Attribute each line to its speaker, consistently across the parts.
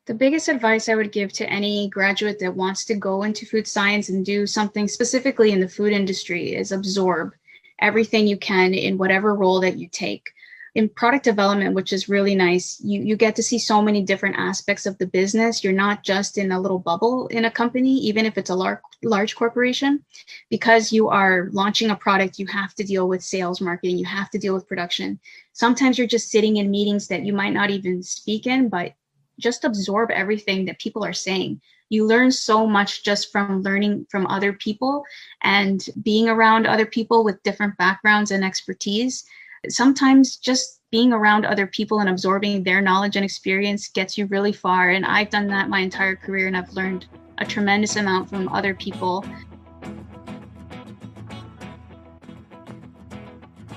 Speaker 1: The biggest advice I would give to any graduate that wants to go into food science and do something specifically in the food industry is absorb everything you can in whatever role that you take. In product development, which is really nice, you get to see so many different aspects of the business. You're not just in a little bubble in a company, even if it's a large corporation. Because you are launching a product, you have to deal with sales, marketing, you have to deal with production. Sometimes you're just sitting in meetings that you might not even speak in, but just absorb everything that people are saying. You learn so much just from learning from other people and being around other people with different backgrounds and expertise. Sometimes just being around other people and absorbing their knowledge and experience gets you really far. And I've done that my entire career, and I've learned a tremendous amount from other people.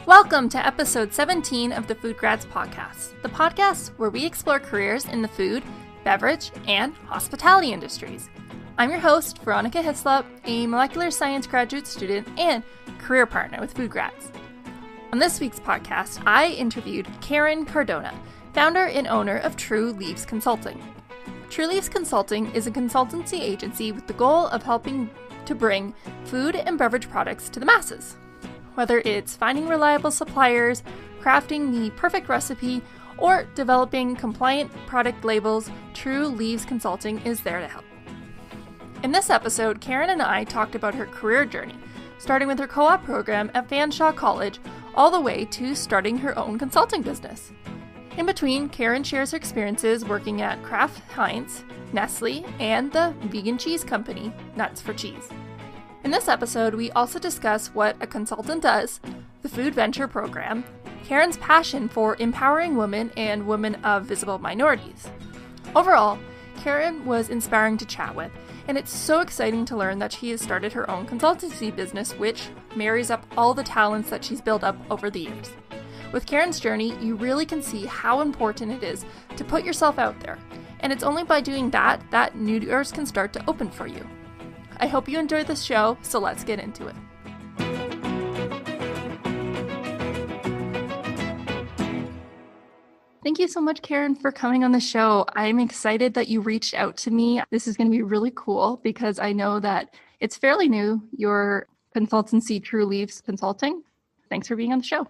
Speaker 2: Welcome to episode 17 of the FoodGrads Podcast, the podcast where we explore careers in the food, beverage, and hospitality industries. I'm your host, Veronica Hislop, a molecular science graduate student and career partner with FoodGrads. On this week's podcast, I interviewed Karen Cardona, founder and owner of True Leaves Consulting. True Leaves Consulting is a consultancy agency with the goal of helping to bring food and beverage products to the masses. Whether it's finding reliable suppliers, crafting the perfect recipe, or developing compliant product labels, True Leaves Consulting is there to help. In this episode, Karen and I talked about her career journey, starting with her co-op program at Fanshaw College, all the way to starting her own consulting business. In between, Karen shares her experiences working at Kraft Heinz, Nestle, and the vegan cheese company, Nuts for Cheese. In this episode, we also discuss what a consultant does, the Food Venture program, Karen's passion for empowering women and women of visible minorities. Overall, Karen was inspiring to chat with, and it's so exciting to learn that she has started her own consultancy business, which marries up all the talents that she's built up over the years. With Karen's journey, you really can see how important it is to put yourself out there, and it's only by doing that new doors can start to open for you. I hope you enjoyed this show, so let's get into it. Thank you so much, Karen, for coming on the show. I'm excited that you reached out to me. This is going to be really cool because I know that it's fairly new, your consultancy, True Leaves Consulting. Thanks for being on the show.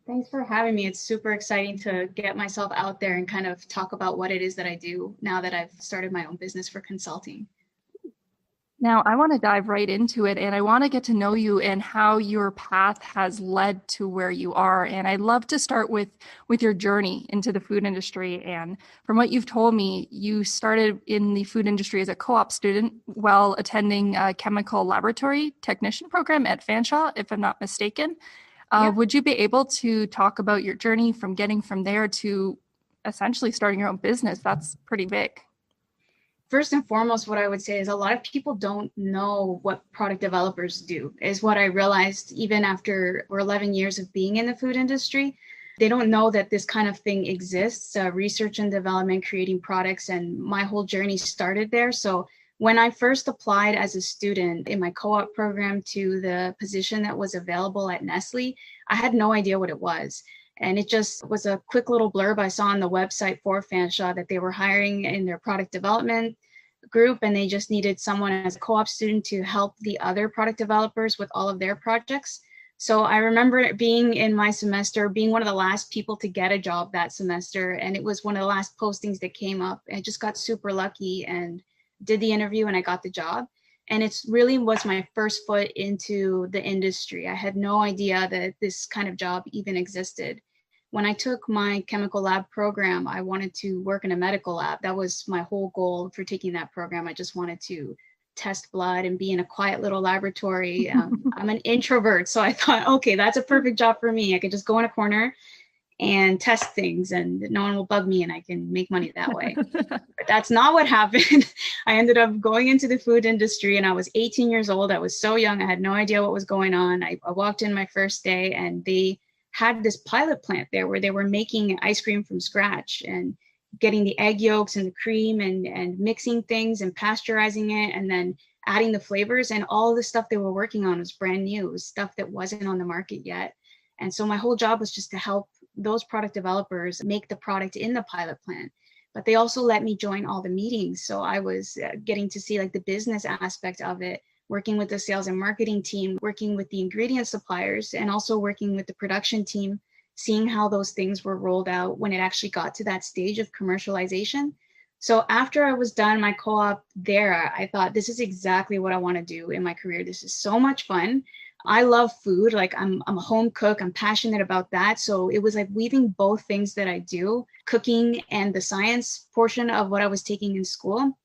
Speaker 1: Thanks for having me. It's super exciting to get myself out there and kind of talk about what it is that I do now that I've started my own business for consulting.
Speaker 2: Now, I want to dive right into it, and I want to get to know you and how your path has led to where you are. And I'd love to start with your journey into the food industry. And from what you've told me, you started in the food industry as a co-op student while attending a chemical laboratory technician program at Fanshaw, if I'm not mistaken. Yeah. Would you be able to talk about your journey from getting from there to essentially starting your own business? That's pretty big.
Speaker 1: First and foremost, what I would say is a lot of people don't know what product developers do, is what I realized even after 11 years of being in the food industry. They don't know that this kind of thing exists, research and development, creating products, and my whole journey started there. So when I first applied as a student in my co-op program to the position that was available at Nestle, I had no idea what it was. And it just was a quick little blurb I saw on the website for Fanshaw that they were hiring in their product development group, and they just needed someone as a co-op student to help the other product developers with all of their projects. So I remember being in my semester, being one of the last people to get a job that semester. And it was one of the last postings that came up. I just got super lucky and did the interview and I got the job. And it's really was my first foot into the industry. I had no idea that this kind of job even existed. When I took my chemical lab program, I wanted to work in a medical lab. That was my whole goal for taking that program. I just wanted to test blood and be in a quiet little laboratory. I'm an introvert, so I thought, okay, that's a perfect job for me. I could just go in a corner and test things and no one will bug me and I can make money that way. But that's not what happened. I ended up going into the food industry and I was 18 years old. I was so young. I had no idea what was going on. I walked in my first day and they had this pilot plant there where they were making ice cream from scratch and getting the egg yolks and the cream and mixing things and pasteurizing it and then adding the flavors, and all the stuff they were working on was brand new. It was stuff that wasn't on the market yet. And so my whole job was just to help those product developers make the product in the pilot plant. but they also let me join all the meetings. So I was getting to see like the business aspect of it, working with the sales and marketing team, working with the ingredient suppliers, and also working with the production team, seeing how those things were rolled out when it actually got to that stage of commercialization. So after I was done my co-op there, I thought, this is exactly what I want to do in my career. This is so much fun. I love food. Like I'm a home cook. I'm passionate about that. So it was like weaving both things that I do, cooking and the science portion of what I was taking in school.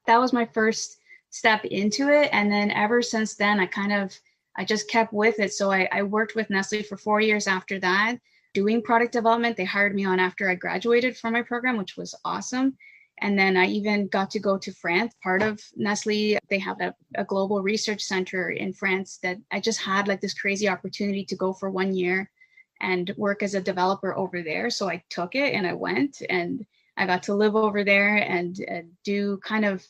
Speaker 1: That was my first step into it. And then ever since then, I just kept with it. So I worked with Nestle for 4 years after that, doing product development. They hired me on after I graduated from my program, which was awesome. And then I even got to go to France, part of Nestle. They have a global research center in France that I just had like this crazy opportunity to go for 1 year and work as a developer over there. So I took it and I went and I got to live over there and do kind of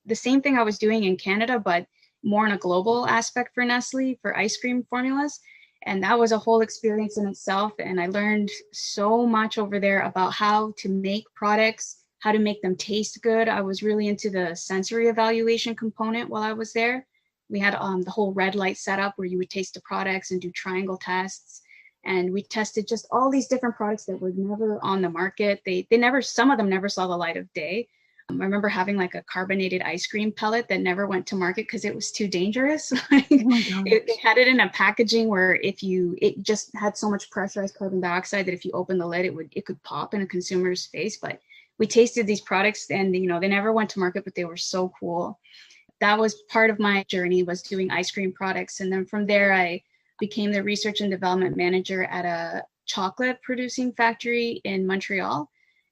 Speaker 1: the same thing I was doing in Canada, but more on a global aspect for Nestle for ice cream formulas. And that was a whole experience in itself. And I learned so much over there about how to make products, how to make them taste good. I was really into the sensory evaluation component while I was there. We had the whole red light setup where you would taste the products and do triangle tests. And we tested just all these different products that were never on the market. Some of them never saw the light of day. I remember having like a carbonated ice cream pellet that never went to market because it was too dangerous. They had it in a packaging where it just had so much pressurized carbon dioxide that if you open the lid, it could pop in a consumer's face. But we tasted these products and, they never went to market, but they were so cool. That was part of my journey, was doing ice cream products. And then from there, I became the research and development manager at a chocolate producing factory in Montreal.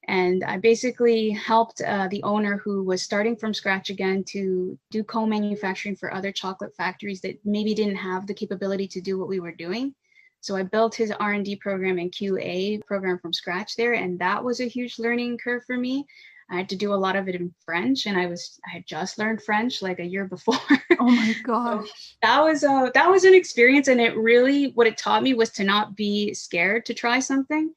Speaker 1: And I basically helped the owner, who was starting from scratch again, to do co-manufacturing for other chocolate factories that maybe didn't have the capability to do what we were doing. So I built his R&D program and QA program from scratch there. And that was a huge learning curve for me. I had to do a lot of it in French, and I had just learned French like a year before.
Speaker 2: Oh my gosh.
Speaker 1: So that was an experience. And what it taught me was to not be scared to try something,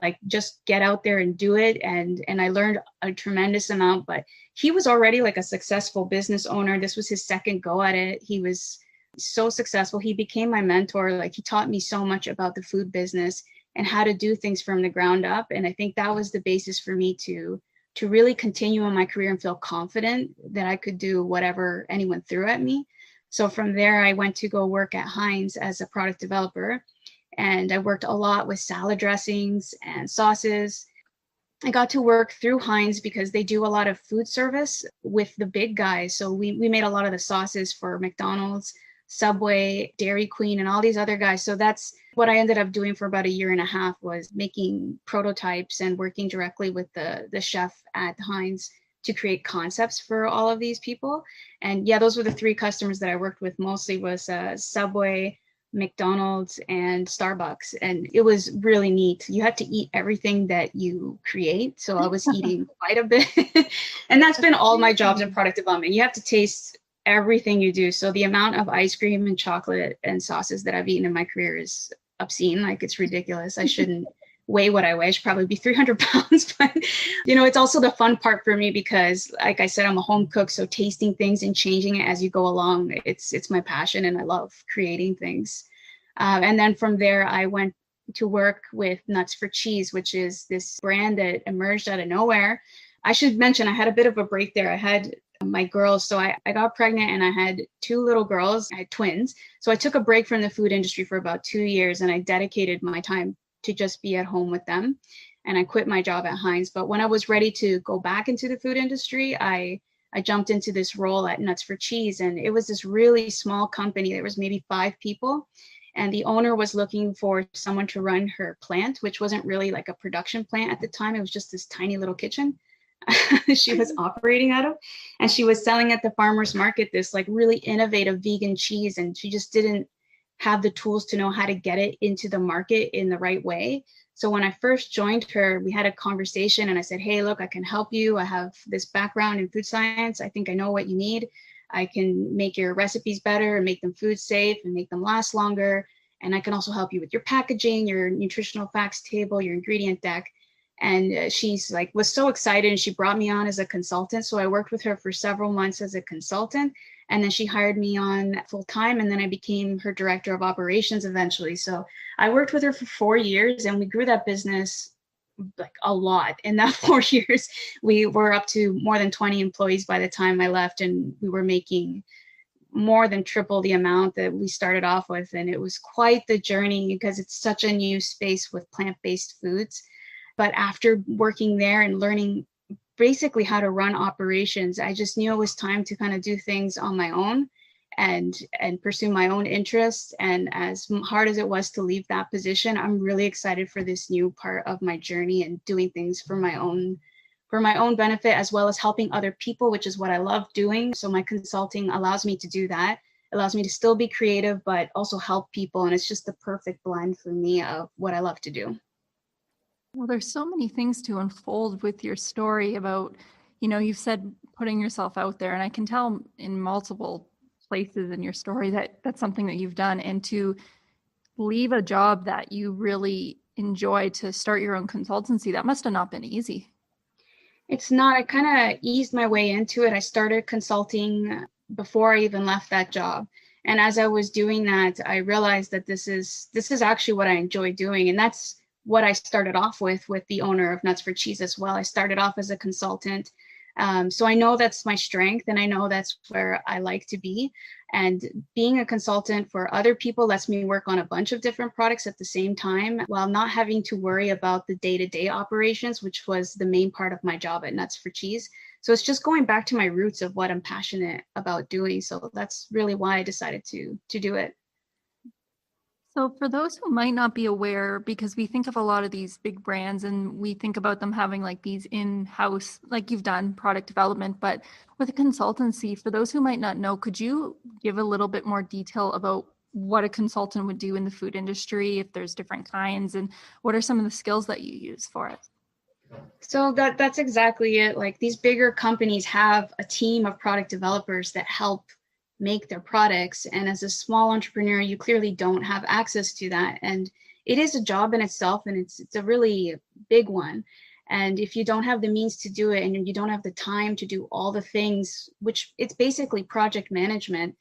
Speaker 1: like just get out there and do it. And I learned a tremendous amount, but he was already like a successful business owner. This was his second go at it. He was so successful. He became my mentor. Like, he taught me so much about the food business and how to do things from the ground up. And I think that was the basis for me to really continue in my career and feel confident that I could do whatever anyone threw at me. So from there, I went to go work at Heinz as a product developer. And I worked a lot with salad dressings and sauces. I got to work through Heinz because they do a lot of food service with the big guys. So we made a lot of the sauces for McDonald's, Subway, Dairy Queen, and all these other guys. So that's what I ended up doing for about 1.5 years, was making prototypes and working directly with the chef at Heinz to create concepts for all of these people. And yeah, those were the 3 customers that I worked with mostly, was Subway, McDonald's, and Starbucks. And it was really neat. You had to eat everything that you create. So I was eating quite a bit. And that's been all my jobs in product development. You have to taste everything you do. So the amount of ice cream and chocolate and sauces that I've eaten in my career is obscene. Like, it's ridiculous. I shouldn't weigh what I weigh. I should probably be 300 pounds. But, it's also the fun part for me because, like I said, I'm a home cook. So tasting things and changing it as you go along, it's my passion, and I love creating things. And then from there, I went to work with Nuts for Cheese, which is this brand that emerged out of nowhere. I should mention, I had a bit of a break there. I had my girls. So I got pregnant and I had 2 little girls. I had twins. So I took a break from the food industry for about 2 years, and I dedicated my time to just be at home with them. And I quit my job at Heinz. But when I was ready to go back into the food industry, I jumped into this role at Nuts for Cheese. And it was this really small company. There was maybe 5 people. And the owner was looking for someone to run her plant, which wasn't really like a production plant at the time. It was just this tiny little kitchen she was operating out of. And she was selling at the farmer's market this like really innovative vegan cheese. And she just didn't have the tools to know how to get it into the market in the right way. So when I first joined her, we had a conversation and I said, hey, look, I can help you. I have this background in food science. I think I know what you need. I can make your recipes better and make them food safe and make them last longer. And I can also help you with your packaging, your nutritional facts table, your ingredient deck. And she's like, was so excited, and she brought me on as a consultant. So I worked with her for several months as a consultant, and then she hired me on full time. And then I became her director of operations eventually. So I worked with her for 4 years, and we grew that business like a lot. In that 4 years, we were up to more than 20 employees by the time I left, and we were making more than triple the amount that we started off with. And it was quite the journey because it's such a new space with plant-based foods. But after working there and learning basically how to run operations, I just knew it was time to kind of do things on my own and pursue my own interests. And as hard as it was to leave that position, I'm really excited for this new part of my journey and doing things for my own benefit, as well as helping other people, which is what I love doing. So my consulting allows me to do that. It allows me to still be creative, but also help people. And it's just the perfect blend for me of what I love to do.
Speaker 2: Well, there's so many things to unfold with your story about, you've said putting yourself out there, and I can tell in multiple places in your story that that's something that you've done, and to leave a job that you really enjoy to start your own consultancy, that must have not been easy.
Speaker 1: It's not. I kind of eased my way into it. I started consulting before I even left that job. And as I was doing that, I realized that this is actually what I enjoy doing. And that's what I started off with the owner of Nuts for Cheese as well. I started off as a consultant. So I know that's my strength, and I know that's where I like to be. And being a consultant for other people lets me work on a bunch of different products at the same time while not having to worry about the day-to-day operations, which was the main part of my job at Nuts for Cheese. So it's just going back to my roots of what I'm passionate about doing. So that's really why I decided to do it.
Speaker 2: So for those who might not be aware, because we think of a lot of these big brands and we think about them having like these in-house, like you've done product development, but with a consultancy, for those who might not know, could you give a little bit more detail about what a consultant would do in the food industry, if there's different kinds, and what are some of the skills that you use for it?
Speaker 1: So that's exactly it. Like, these bigger companies have a team of product developers that help make their products. And as a small entrepreneur, you clearly don't have access to that. And it is a job in itself, and it's a really big one. And if you don't have the means to do it, and you don't have the time to do all the things, which it's basically project management,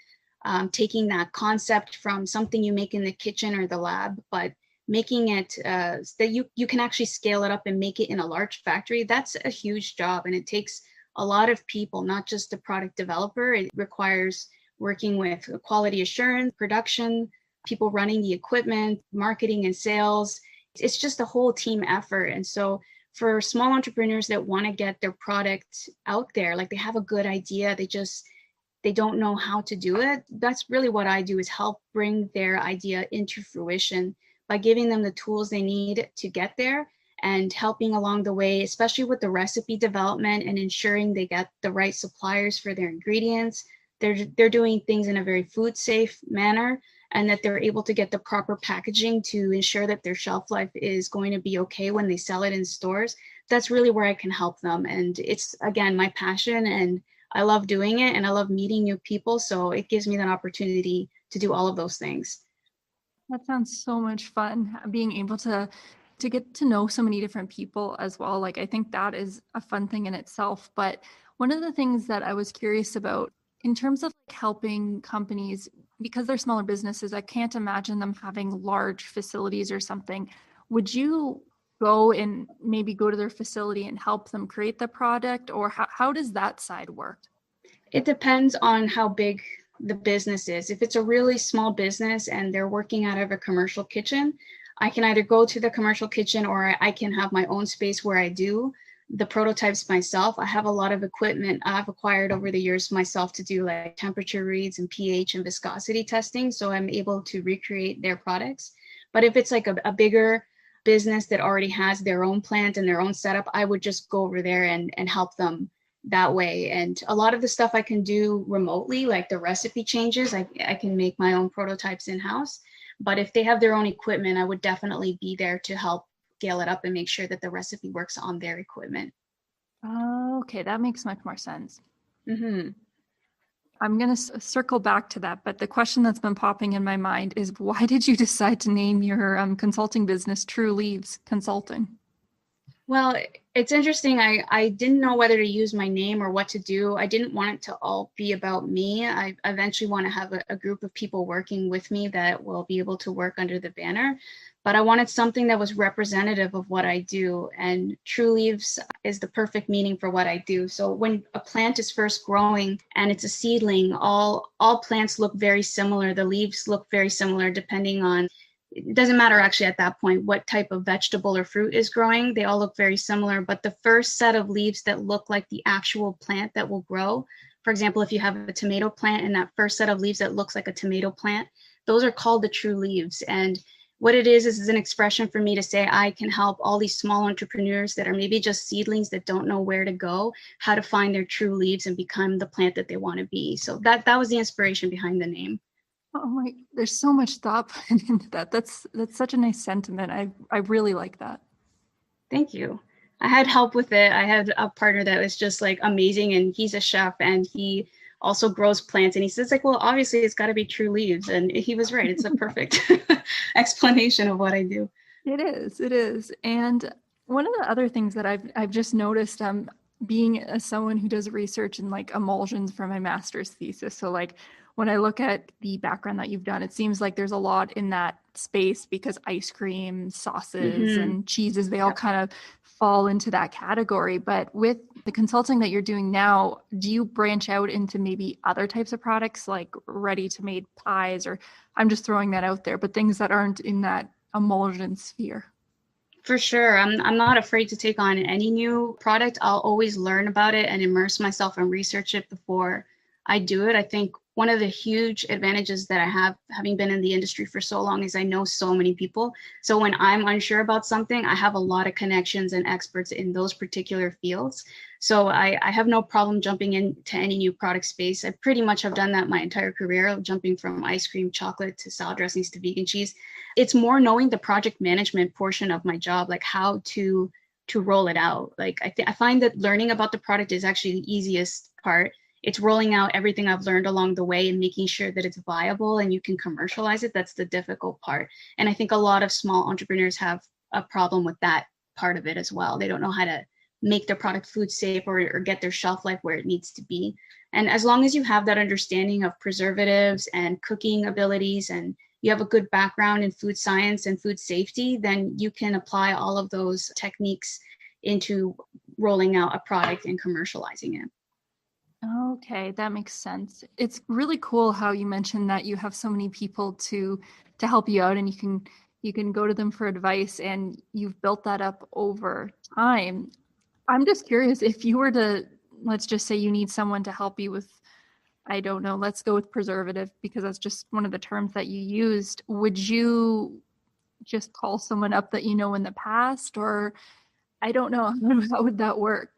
Speaker 1: taking that concept from something you make in the kitchen or the lab, but making it that you can actually scale it up and make it in a large factory, that's a huge job. And it takes a lot of people, not just the product developer. It requires working with quality assurance, production, people running the equipment, marketing and sales. It's just a whole team effort. And so for small entrepreneurs that want to get their product out there, like they have a good idea, they don't know how to do it. That's really what I do, is help bring their idea into fruition by giving them the tools they need to get there, and helping along the way, especially with the recipe development and ensuring they get the right suppliers for their ingredients. They're doing things in a very food safe manner, and that they're able to get the proper packaging to ensure that their shelf life is going to be okay when they sell it in stores. That's really where I can help them. And it's, again, my passion, and I love doing it, and I love meeting new people. So it gives me that opportunity to do all of those things.
Speaker 2: That sounds so much fun, being able to get to know so many different people as well. Like, I think that is a fun thing in itself. But one of the things that I was curious about in terms of like helping companies, because they're smaller businesses, I can't imagine them having large facilities or something. Would you go and maybe go to their facility and help them create the product, or how does that side work?
Speaker 1: It depends on how big the business is. If it's a really small business and they're working out of a commercial kitchen, I can either go to the commercial kitchen, or I can have my own space where I do the prototypes myself. I have a lot of equipment I've acquired over the years myself to do like temperature reads and pH and viscosity testing. So I'm able to recreate their products. But if it's like a bigger business that already has their own plant and their own setup, I would just go over there and help them that way. And a lot of the stuff I can do remotely, like the recipe changes, I can make my own prototypes in-house. But if they have their own equipment, I would definitely be there to help scale it up and make sure that the recipe works on their equipment.
Speaker 2: Oh, okay. That makes much more sense.
Speaker 1: Mm-hmm.
Speaker 2: I'm going to circle back to that. But the question that's been popping in my mind is, why did you decide to name your consulting business True Leaves Consulting?
Speaker 1: Well, it's interesting. I didn't know whether to use my name or what to do. I didn't want it to all be about me. I eventually want to have a group of people working with me that will be able to work under the banner. But I wanted something that was representative of what I do. And True Leaves is the perfect meaning for what I do. So when a plant is first growing and it's a seedling, all plants look very similar. The leaves look very similar depending on, it doesn't matter actually at that point what type of vegetable or fruit is growing. They all look very similar, but the first set of leaves that look like the actual plant that will grow, for example, if you have a tomato plant and that first set of leaves that looks like a tomato plant, those are called the true leaves. And what it is an expression for me to say I can help all these small entrepreneurs that are maybe just seedlings that don't know where to go, how to find their true leaves and become the plant that they want to be. So that was the inspiration behind the name.
Speaker 2: Oh my, there's so much thought put into that. That's such a nice sentiment. I really like that.
Speaker 1: Thank you. I had help with it. I had a partner that was just like amazing, and he's a chef and he also grows plants, and he says like, well, obviously it's got to be true leaves, and he was right. It's a perfect explanation of what I do.
Speaker 2: It is. And one of the other things that I've just noticed, being someone who does research in like emulsions for my master's thesis. So like when I look at the background that you've done, it seems like there's a lot in that space because ice cream, sauces, and cheeses, they all kind of fall into that category. But with the consulting that you're doing now, do you branch out into maybe other types of products like ready-to-made pies, or I'm just throwing that out there, but things that aren't in that emulsion sphere?
Speaker 1: For sure. I'm not afraid to take on any new product. I'll always learn about it and immerse myself and research it before I do it. I think one of the huge advantages that I have, having been in the industry for so long, is I know so many people. So when I'm unsure about something, I have a lot of connections and experts in those particular fields. So I have no problem jumping into any new product space. I pretty much have done that my entire career, jumping from ice cream, chocolate, to salad dressings, to vegan cheese. It's more knowing the project management portion of my job, like how to roll it out. Like I find that learning about the product is actually the easiest part. It's rolling out everything I've learned along the way and making sure that it's viable and you can commercialize it. That's the difficult part. And I think a lot of small entrepreneurs have a problem with that part of it as well. They don't know how to make their product food safe or get their shelf life where it needs to be. And as long as you have that understanding of preservatives and cooking abilities, and you have a good background in food science and food safety, then you can apply all of those techniques into rolling out a product and commercializing it.
Speaker 2: Okay, that makes sense. It's really cool how you mentioned that you have so many people to help you out, and you can go to them for advice, and you've built that up over time. I'm just curious, if you were to, let's just say you need someone to help you with, I don't know, let's go with preservative because that's just one of the terms that you used. Would you just call someone up that you know in the past, or I don't know, how would that work?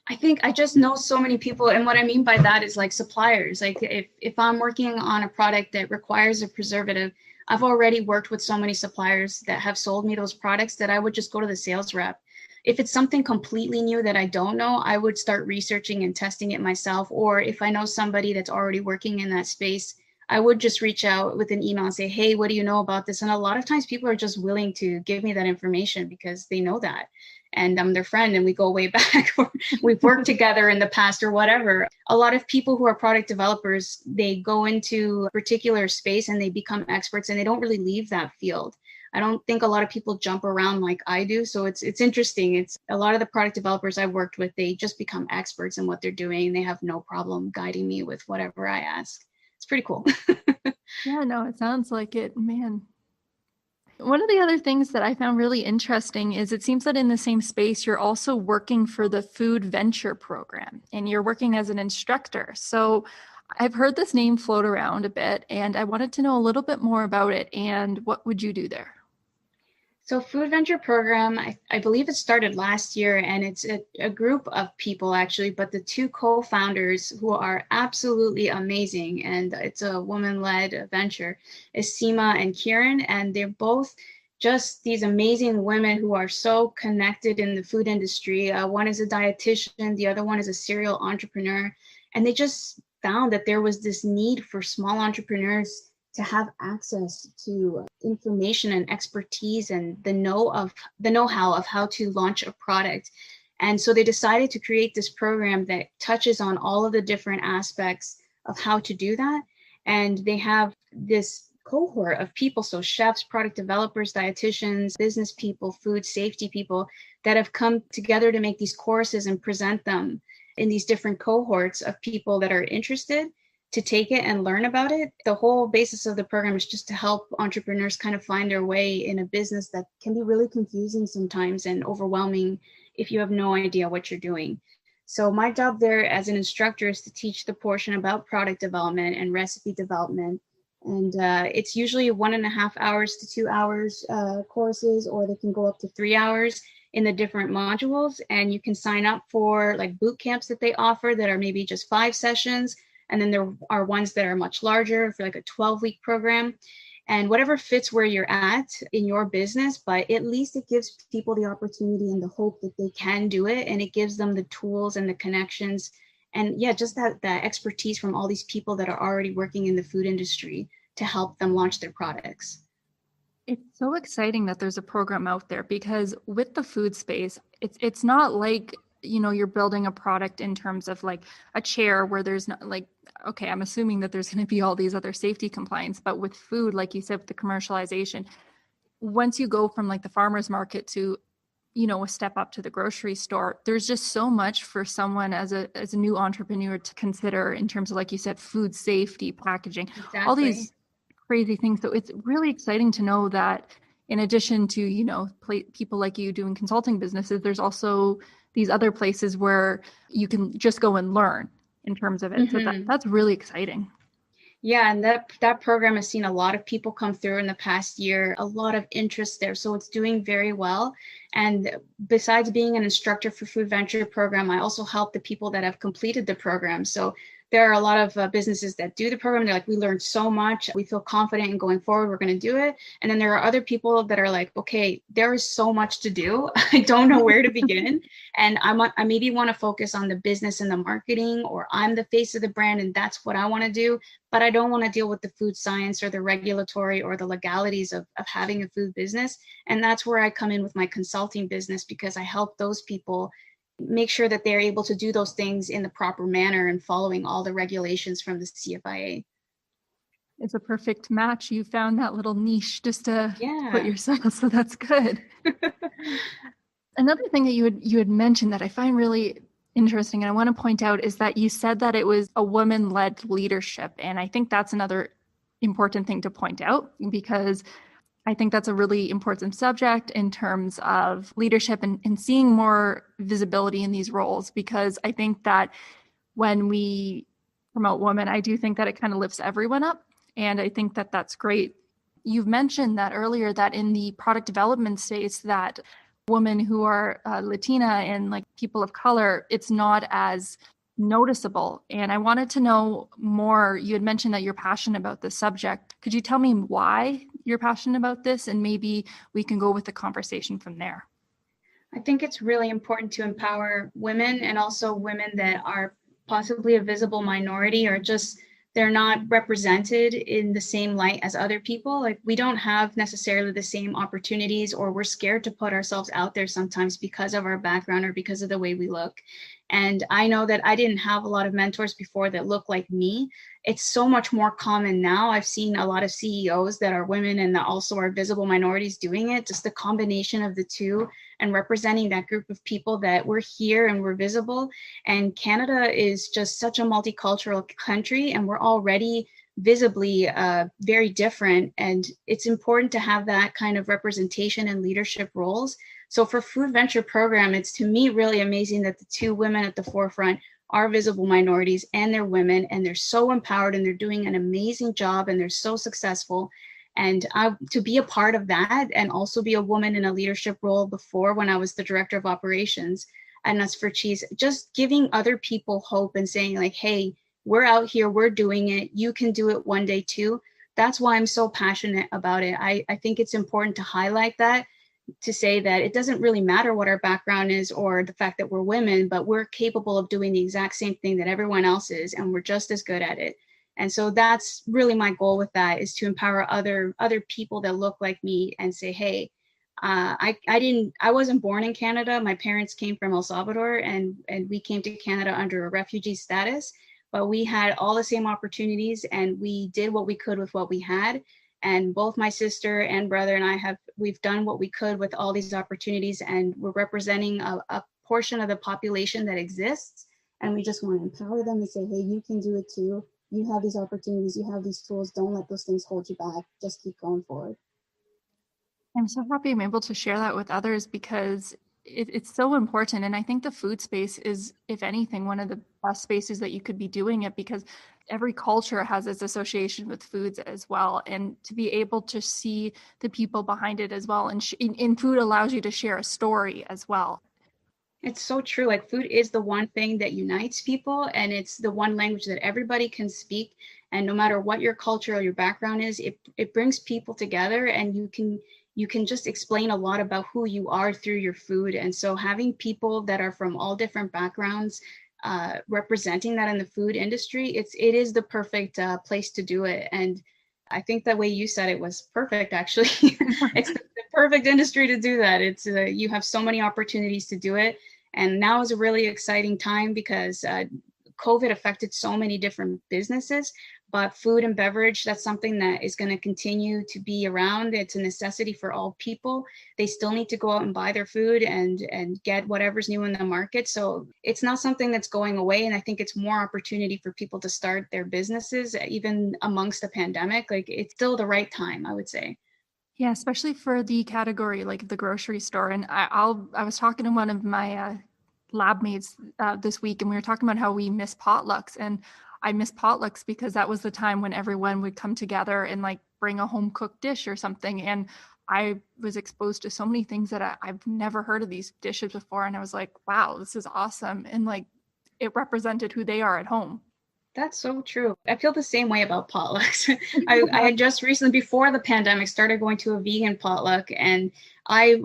Speaker 1: I think I just know so many people. And what I mean by that is like suppliers. Like if I'm working on a product that requires a preservative, I've already worked with so many suppliers that have sold me those products that I would just go to the sales rep. If it's something completely new that I don't know, I would start researching and testing it myself. Or if I know somebody that's already working in that space, I would just reach out with an email and say, hey, what do you know about this? And a lot of times people are just willing to give me that information because they know that. And I'm their friend and we go way back, or we've worked together in the past or whatever. A lot of people who are product developers, they go into a particular space and they become experts and they don't really leave that field. I don't think a lot of people jump around like I do. So it's interesting. It's a lot of the product developers I've worked with, they just become experts in what they're doing. And they have no problem guiding me with whatever I ask. It's pretty cool.
Speaker 2: Yeah, no, it sounds like it, man. One of the other things that I found really interesting is it seems that in the same space, you're also working for the Food Venture program and you're working as an instructor. So I've heard this name float around a bit and I wanted to know a little bit more about it and what would you do there?
Speaker 1: So Food Venture program, I believe it started last year, and it's a group of people actually, but the two co-founders who are absolutely amazing, and it's a woman-led venture, is Seema and Karen, and they're both just these amazing women who are so connected in the food industry. One is a dietitian, the other one is a serial entrepreneur, and they just found that there was this need for small entrepreneurs to have access to information and expertise and the know-how of how to launch a product. And so they decided to create this program that touches on all of the different aspects of how to do that. And they have this cohort of people, so chefs, product developers, dietitians, business people, food safety people, that have come together to make these courses and present them in these different cohorts of people that are interested to take it and learn about it. The whole basis of the program is just to help entrepreneurs kind of find their way in a business that can be really confusing sometimes and overwhelming if you have no idea what you're doing. So my job there as an instructor is to teach the portion about product development and recipe development. And it's usually 1.5 hours to 2 hours courses, or they can go up to 3 hours in the different modules. And you can sign up for like boot camps that they offer that are maybe just 5 sessions. And then there are ones that are much larger for like a 12-week program, and whatever fits where you're at in your business. But at least it gives people the opportunity and the hope that they can do it. And it gives them the tools and the connections. And yeah, just that expertise from all these people that are already working in the food industry to help them launch their products.
Speaker 2: It's so exciting that there's a program out there, because with the food space, it's not like, you're building a product in terms of like a chair where there's not like, okay, I'm assuming that there's going to be all these other safety compliance, but with food, like you said, with the commercialization, once you go from like the farmer's market to, a step up to the grocery store, there's just so much for someone as a new entrepreneur to consider in terms of, like you said, food safety, packaging,
Speaker 1: Exactly.
Speaker 2: all these crazy things. So it's really exciting to know that in addition to, people like you doing consulting businesses, there's also these other places where you can just go and learn in terms of it.
Speaker 1: Mm-hmm.
Speaker 2: So that's really exciting.
Speaker 1: Yeah, and that program has seen a lot of people come through in the past year, a lot of interest there. So it's doing very well. And besides being an instructor for Food Venture program, I also help the people that have completed the program. So there are a lot of businesses that do the program. They're like, we learned so much. We feel confident in going forward. We're going to do it. And then there are other people that are like, okay, there is so much to do. I don't know where to begin. And I maybe want to focus on the business and the marketing, or I'm the face of the brand and that's what I want to do. But I don't want to deal with the food science or the regulatory or the legalities of having a food business. And that's where I come in with my consulting business, because I help those people make sure that they're able to do those things in the proper manner and following all the regulations from the CFIA.
Speaker 2: It's a perfect match. You found that little niche just to put yourself. So that's good. Another thing that you had mentioned that I find really interesting, and I want to point out, is that you said that it was a woman-led leadership. And I think that's another important thing to point out, because I think that's a really important subject in terms of leadership and seeing more visibility in these roles, because I think that when we promote women, I do think that it kind of lifts everyone up. And I think that that's great. You've mentioned that earlier, that in the product development space, that women who are Latina and like people of color, it's not as noticeable. And I wanted to know more. You had mentioned that you're passionate about this subject. Could you tell me why you're passionate about this? And maybe we can go with the conversation from there.
Speaker 1: I think it's really important to empower women, and also women that are possibly a visible minority, or just they're not represented in the same light as other people. Like, we don't have necessarily the same opportunities, or we're scared to put ourselves out there sometimes because of our background or because of the way we look. And I know that I didn't have a lot of mentors before that look like me. It's so much more common now. I've seen a lot of CEOs that are women and that also are visible minorities doing it. Just the combination of the two and representing that group of people, that we're here and we're visible. And Canada is just such a multicultural country, and we're already visibly very different. And it's important to have that kind of representation in leadership roles. So for Food Venture program, it's to me really amazing that the two women at the forefront are visible minorities, and they're women, and they're so empowered, and they're doing an amazing job, and they're so successful. And to be a part of that, and also be a woman in a leadership role before, when I was the director of operations at Nuts for Cheese, just giving other people hope and saying like, hey, we're out here, we're doing it. You can do it one day too. That's why I'm so passionate about it. I think it's important to highlight that, to say that it doesn't really matter what our background is or the fact that we're women, but we're capable of doing the exact same thing that everyone else is, and we're just as good at it. And so that's really my goal with that, is to empower other people that look like me and say, hey, I wasn't born in Canada. My parents came from El Salvador, and we came to Canada under a refugee status, but we had all the same opportunities and we did what we could with what we had. And both my sister and brother and we've done what we could with all these opportunities, and we're representing a portion of the population that exists. And we just want to empower them and say, hey, you can do it too. You have these opportunities, you have these tools. Don't let those things hold you back. Just keep going forward.
Speaker 2: I'm so happy I'm able to share that with others, because it's so important. And I think the food space is, if anything, one of the best spaces that you could be doing it, because every culture has its association with foods as well. And to be able to see the people behind it as well. And in food allows you to share a story as well.
Speaker 1: It's so true. Like, food is the one thing that unites people, and it's the one language that everybody can speak. And no matter what your culture or your background is, it brings people together, and you can just explain a lot about who you are through your food. And so having people that are from all different backgrounds representing that in the food industry, it is the perfect place to do it. And I think the way you said it was perfect, actually. It's the perfect industry to do that. It's you have so many opportunities to do it. And now is a really exciting time because COVID affected so many different businesses, but food and beverage, that's something that is going to continue to be around. It's a necessity for all people. They still need to go out and buy their food and get whatever's new in the market. So it's not something that's going away. And I think it's more opportunity for people to start their businesses, even amongst the pandemic. Like, it's still the right time, I would say.
Speaker 2: Yeah, especially for the category like the grocery store. And I was talking to one of my lab mates this week, and we were talking about how we miss potlucks. And I miss potlucks because that was the time when everyone would come together and like bring a home cooked dish or something. And I was exposed to so many things that I've never heard of these dishes before. And I was like, wow, this is awesome. And like, it represented who they are at home.
Speaker 1: That's so true. I feel the same way about potlucks. I had just recently, before the pandemic, started going to a vegan potluck, and I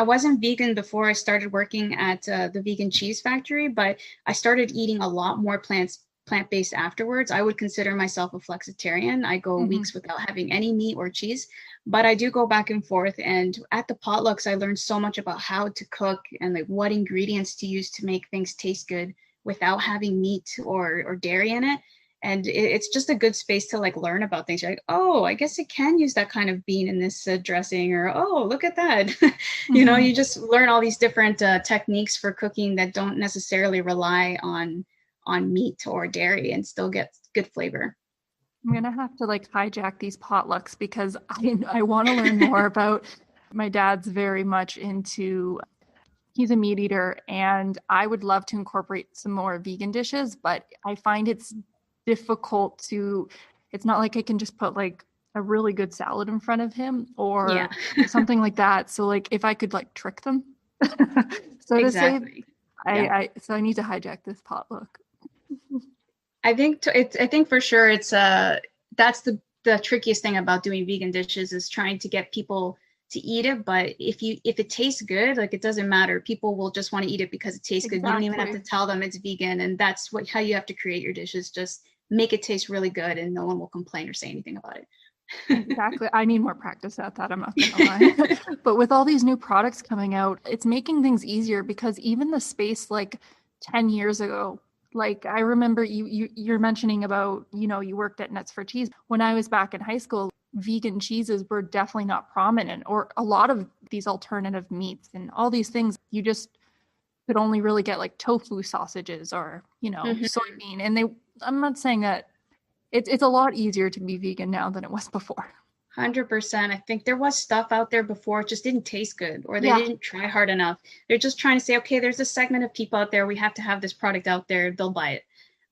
Speaker 1: wasn't vegan before I started working at the vegan cheese factory, but I started eating a lot more plant-based afterwards. I would consider myself a flexitarian. I go weeks without having any meat or cheese, but I do go back and forth. And at the potlucks, I learned so much about how to cook and like what ingredients to use to make things taste good without having meat or dairy in it. And it's just a good space to like learn about things. You're like, oh, I guess I can use that kind of bean in this dressing, or, oh, look at that. You know, you just learn all these different techniques for cooking that don't necessarily rely on meat or dairy and still get good flavor.
Speaker 2: I'm going to have to like hijack these potlucks because I want to learn more about. My dad's very much into, he's a meat eater, and I would love to incorporate some more vegan dishes, but I find it's difficult to, it's not like I can just put like a really good salad in front of him or something like that. So like if I could like trick them, so
Speaker 1: exactly.
Speaker 2: to say, so I need to hijack this potluck.
Speaker 1: I think for sure it's that's the trickiest thing about doing vegan dishes, is trying to get people to eat it. But if it tastes good, like, it doesn't matter. People will just want to eat it because it tastes good. You don't even have to tell them it's vegan. And that's how you have to create your dishes. Just make it taste really good, and no one will complain or say anything about it.
Speaker 2: Exactly. I need more practice at that, I'm not gonna lie. But with all these new products coming out, it's making things easier, because even the space like 10 years ago, like I remember you're mentioning about, you know, you worked at Nuts for Cheese. When I was back in high school, vegan cheeses were definitely not prominent, or a lot of these alternative meats and all these things, you just could only really get like tofu sausages or, you know, soybean. And I'm not saying that it's a lot easier to be vegan now than it was before.
Speaker 1: 100%. I think there was stuff out there before, it just didn't taste good, or they didn't try hard enough. They're just trying to say, okay, there's a segment of people out there, we have to have this product out there, they'll buy it.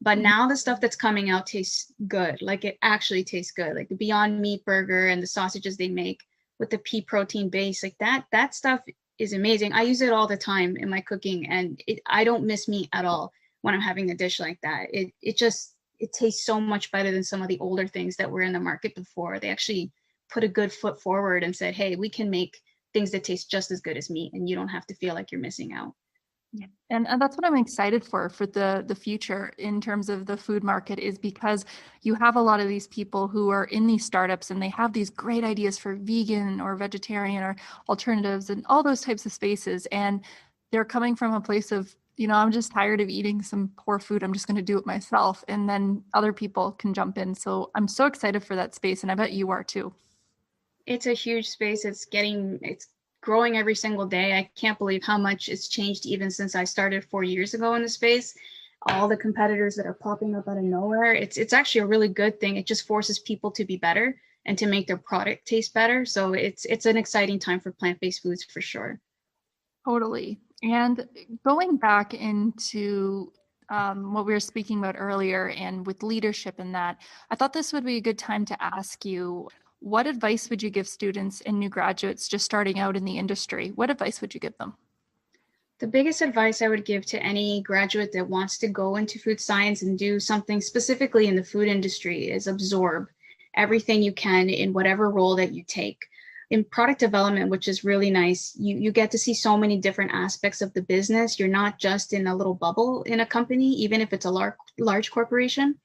Speaker 1: But now the stuff that's coming out tastes good. Like, it actually tastes good. Like the Beyond Meat burger and the sausages they make with the pea protein base, like that stuff is amazing. I use it all the time in my cooking, and I don't miss meat at all when I'm having a dish like that. It tastes so much better than some of the older things that were in the market before. They actually put a good foot forward and said, hey, we can make things that taste just as good as meat, and you don't have to feel like you're missing out.
Speaker 2: Yeah. And that's what I'm excited for the future in terms of the food market, is because you have a lot of these people who are in these startups and they have these great ideas for vegan or vegetarian or alternatives and all those types of spaces. And they're coming from a place of, I'm just tired of eating some poor food. I'm just going to do it myself. And then other people can jump in. So I'm so excited for that space. And I bet you are too.
Speaker 1: It's a huge space. It's growing every single day. I can't believe how much it's changed even since I started 4 years ago in the space. All the competitors that are popping up out of nowhere. It's actually a really good thing. It just forces people to be better and to make their product taste better. So it's an exciting time for plant-based foods for sure.
Speaker 2: Totally. And going back into what we were speaking about earlier and with leadership and that, I thought this would be a good time to ask you, what advice would you give students and new graduates just starting out in the industry? What advice would you give them?
Speaker 1: The biggest advice I would give to any graduate that wants to go into food science and do something specifically in the food industry is absorb everything you can in whatever role that you take. In product development, which is really nice, you get to see so many different aspects of the business. You're not just in a little bubble in a company, even if it's a large corporation.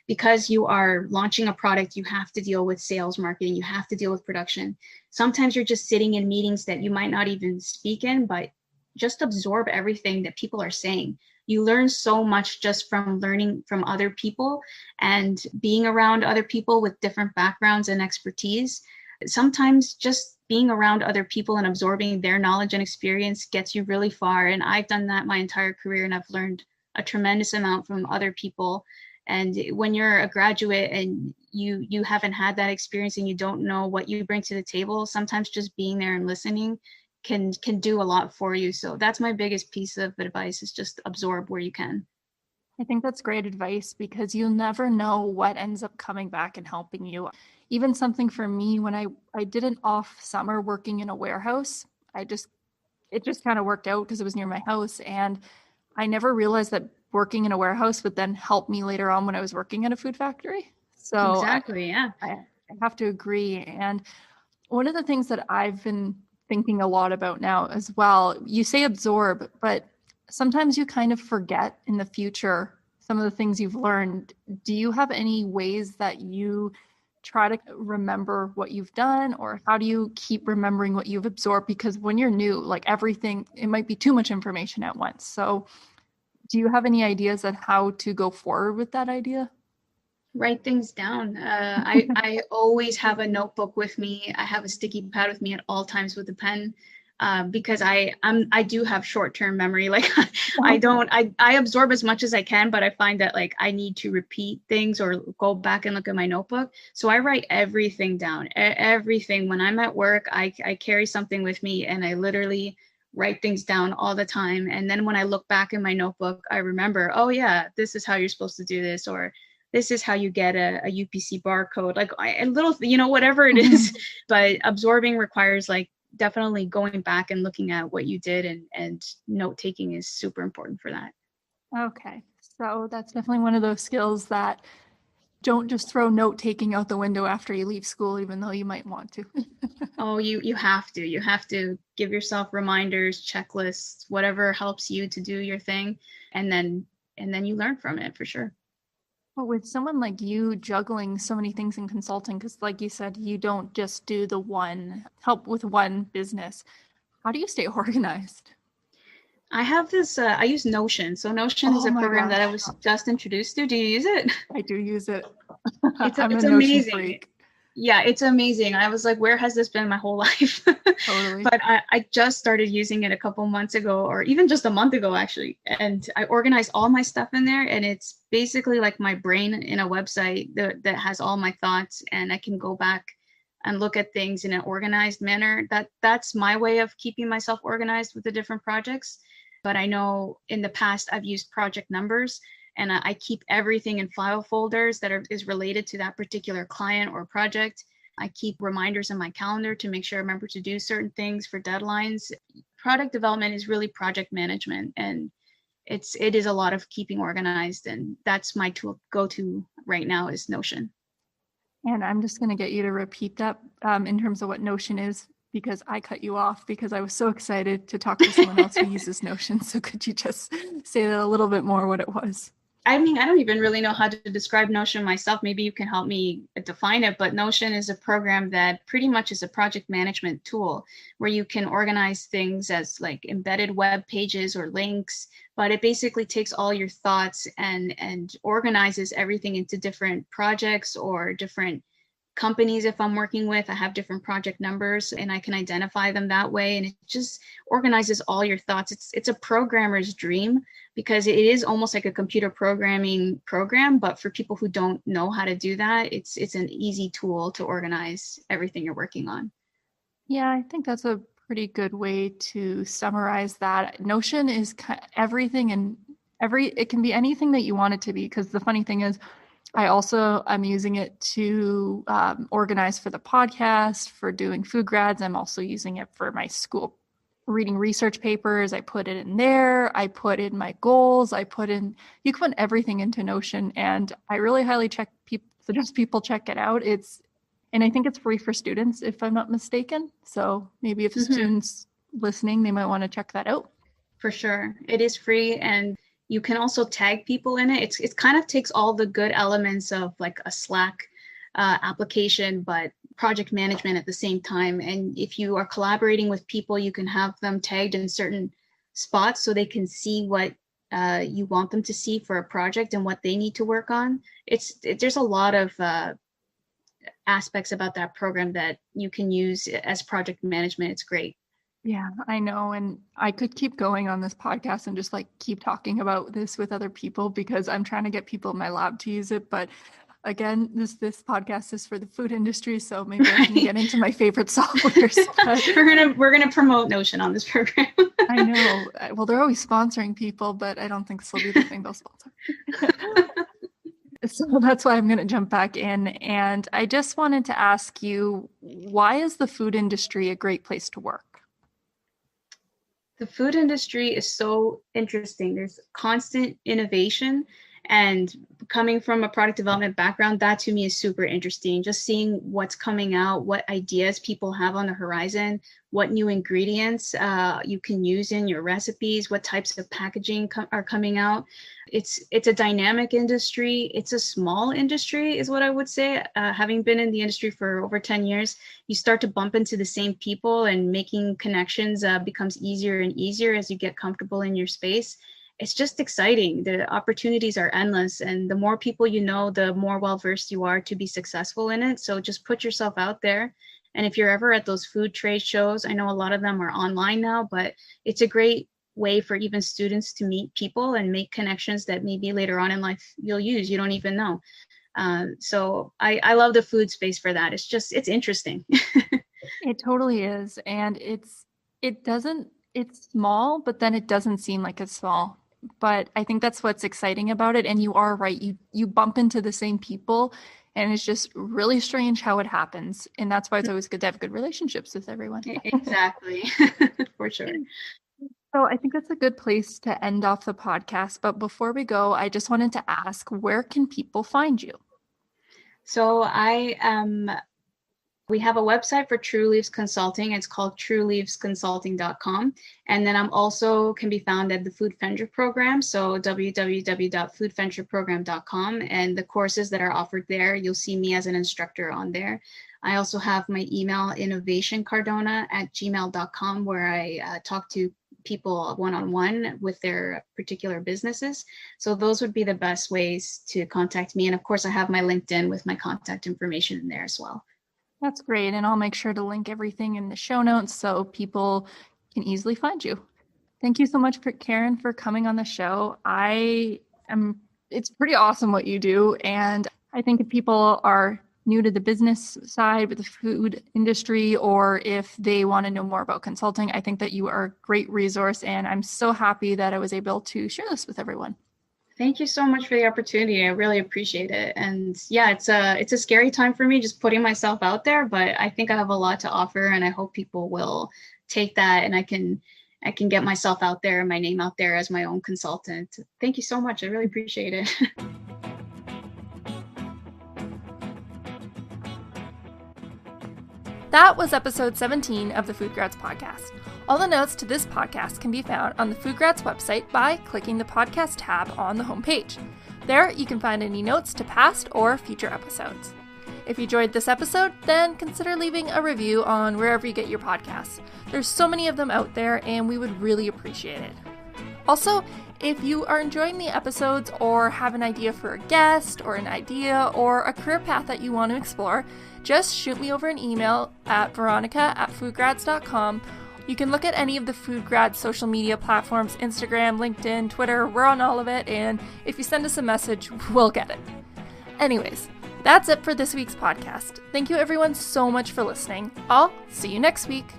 Speaker 1: Because you are launching a product, you have to deal with sales, marketing, you have to deal with production. Sometimes you're just sitting in meetings that you might not even speak in, but just absorb everything that people are saying. You learn so much just from learning from other people and being around other people with different backgrounds and expertise. Sometimes just being around other people and absorbing their knowledge and experience gets you really far. And I've done that my entire career, and I've learned a tremendous amount from other people. And when you're a graduate and you haven't had that experience and you don't know what you bring to the table, sometimes just being there and listening can do a lot for you. So that's my biggest piece of advice, is just absorb where you can.
Speaker 2: I think that's great advice, because you'll never know what ends up coming back and helping you. Even something for me, when I did an off summer working in a warehouse, it just kind of worked out because it was near my house. And I never realized that working in a warehouse would then help me later on when I was working at a food factory. So
Speaker 1: Exactly, yeah.
Speaker 2: I have to agree. And one of the things that I've been thinking a lot about now as well, you say absorb, but sometimes you kind of forget in the future some of the things you've learned. Do you have any ways that you try to remember what you've done, or how do you keep remembering what you've absorbed? Because when you're new, like everything, it might be too much information at once. So do you have any ideas on how to go forward with that idea?
Speaker 1: Write things down. I always have a notebook with me. I have a sticky pad with me at all times with a pen, because I do have short-term memory. Like I absorb as much as I can, but I find that like I need to repeat things or go back and look at my notebook. So I write everything down. Everything. When I'm at work, I carry something with me and I literally write things down all the time. And then when I look back in my notebook, I remember, oh yeah, this is how you're supposed to do this, or this is how you get a UPC barcode, like a little, whatever it is. But absorbing requires like definitely going back and looking at what you did, and note taking is super important for that.
Speaker 2: Okay. So that's definitely one of those skills that don't just throw note taking out the window after you leave school, even though you might want to.
Speaker 1: Oh, you have to give yourself reminders, checklists, whatever helps you to do your thing, and then you learn from it for sure.
Speaker 2: But with someone like you juggling so many things in consulting, because like you said, you don't just do the one help with one business. How do you stay organized?
Speaker 1: I have this, I use Notion. So Notion is
Speaker 2: Oh
Speaker 1: a
Speaker 2: my
Speaker 1: program that I
Speaker 2: gosh,
Speaker 1: was just introduced to. Do you use it?
Speaker 2: I do use it. I'm
Speaker 1: It's
Speaker 2: a Notion
Speaker 1: amazing.
Speaker 2: freak.
Speaker 1: Yeah, it's amazing. I was like, where has this been my whole life?
Speaker 2: Totally.
Speaker 1: But I just started using it a couple months ago, or even just a month ago, actually. And I organize all my stuff in there. And it's basically like my brain in a website that has all my thoughts. And I can go back and look at things in an organized manner. That's my way of keeping myself organized with the different projects. But I know in the past I've used project numbers, and I keep everything in file folders that is related to that particular client or project. I keep reminders in my calendar to make sure I remember to do certain things for deadlines. Product development is really project management, and it is a lot of keeping organized, and that's my tool go-to right now is Notion.
Speaker 2: And I'm just going to get you to repeat that in terms of what Notion is because I cut you off because I was so excited to talk to someone else who uses Notion. So could you just say that a little bit more what it was?
Speaker 1: I mean, I don't even really know how to describe Notion myself. Maybe you can help me define it, but Notion is a program that pretty much is a project management tool where you can organize things as like embedded web pages or links, but it basically takes all your thoughts and organizes everything into different projects or different companies. If I'm working with, I have different project numbers and I can identify them that way, and it just organizes all your thoughts. It's a programmer's dream because it is almost like a computer programming program, but for people who don't know how to do that, it's an easy tool to organize everything you're working on.
Speaker 2: Yeah, I think that's a pretty good way to summarize that. Notion is everything, and it can be anything that you want it to be, because the funny thing is I'm using it to organize for the podcast, for doing FoodGrads. I'm also using it for my school reading research papers. I put it in there. I put in my goals. You can put everything into Notion, and I really highly suggest people check it out. And I think it's free for students, if I'm not mistaken. So maybe if students listening, they might want to check that out.
Speaker 1: For sure. It is free, and you can also tag people in it. It kind of takes all the good elements of like a Slack application, but project management at the same time. And if you are collaborating with people, you can have them tagged in certain spots so they can see what you want them to see for a project and what they need to work on. There's a lot of aspects about that program that you can use as project management. It's great.
Speaker 2: Yeah, I know. And I could keep going on this podcast and just like keep talking about this with other people, because I'm trying to get people in my lab to use it. But again, this podcast is for the food industry, so maybe I can get into my favorite softwares.
Speaker 1: We're gonna promote Notion on this program.
Speaker 2: I know. Well, they're always sponsoring people, but I don't think this will be the thing they'll sponsor. So that's why I'm going to jump back in. And I just wanted to ask you, why is the food industry a great place to work?
Speaker 1: The food industry is so interesting. There's constant innovation, and coming from a product development background, that to me is super interesting. Just seeing what's coming out, what ideas people have on the horizon, what new ingredients you can use in your recipes, what types of packaging are coming out. It's a dynamic industry. It's a small industry is what I would say. Having been in the industry for over 10 years, you start to bump into the same people, and making connections becomes easier and easier as you get comfortable in your space. It's just exciting. The opportunities are endless, and the more people you know, the more well-versed you are to be successful in it. So just put yourself out there. And if you're ever at those food trade shows, I know a lot of them are online now, but it's a great way for even students to meet people and make connections that maybe later on in life you'll use, you don't even know. So I love the food space for that. It's interesting.
Speaker 2: It totally is. And it's small, but then it doesn't seem like it's small. But I think that's what's exciting about it. And you are right. You bump into the same people, and it's just really strange how it happens. And that's why it's always good to have good relationships with everyone.
Speaker 1: Exactly. For sure.
Speaker 2: So I think that's a good place to end off the podcast. But before we go, I just wanted to ask, where can people find you?
Speaker 1: So we have a website for True Leaves Consulting. It's called trueleavesconsulting.com. And then I'm also can be found at the Food Venture Program. So www.foodventureprogram.com. And the courses that are offered there, you'll see me as an instructor on there. I also have my email, innovationcardona@gmail.com, where I talk to people one-on-one with their particular businesses. So those would be the best ways to contact me. And of course, I have my LinkedIn with my contact information in there as well.
Speaker 2: That's great. And I'll make sure to link everything in the show notes so people can easily find you. Thank you so much, Karen, for coming on the show. It's pretty awesome what you do. And I think if people are new to the business side with the food industry, or if they want to know more about consulting, I think that you are a great resource. And I'm so happy that I was able to share this with everyone.
Speaker 1: Thank you so much for the opportunity. I really appreciate it. And yeah, it's a scary time for me just putting myself out there, but I think I have a lot to offer, and I hope people will take that, and I can get myself out there, my name out there as my own consultant. Thank you so much. I really appreciate it.
Speaker 2: That was episode 17 of the FoodGrads Podcast. All the notes to this podcast can be found on the FoodGrads website by clicking the podcast tab on the homepage. There, you can find any notes to past or future episodes. If you enjoyed this episode, then consider leaving a review on wherever you get your podcasts. There's so many of them out there, and we would really appreciate it. Also, if you are enjoying the episodes or have an idea for a guest or an idea or a career path that you want to explore, just shoot me over an email at veronica@foodgrads.com. You can look at any of the FoodGrads social media platforms, Instagram, LinkedIn, Twitter, we're on all of it, and if you send us a message, we'll get it. Anyways, that's it for this week's podcast. Thank you everyone so much for listening. I'll see you next week.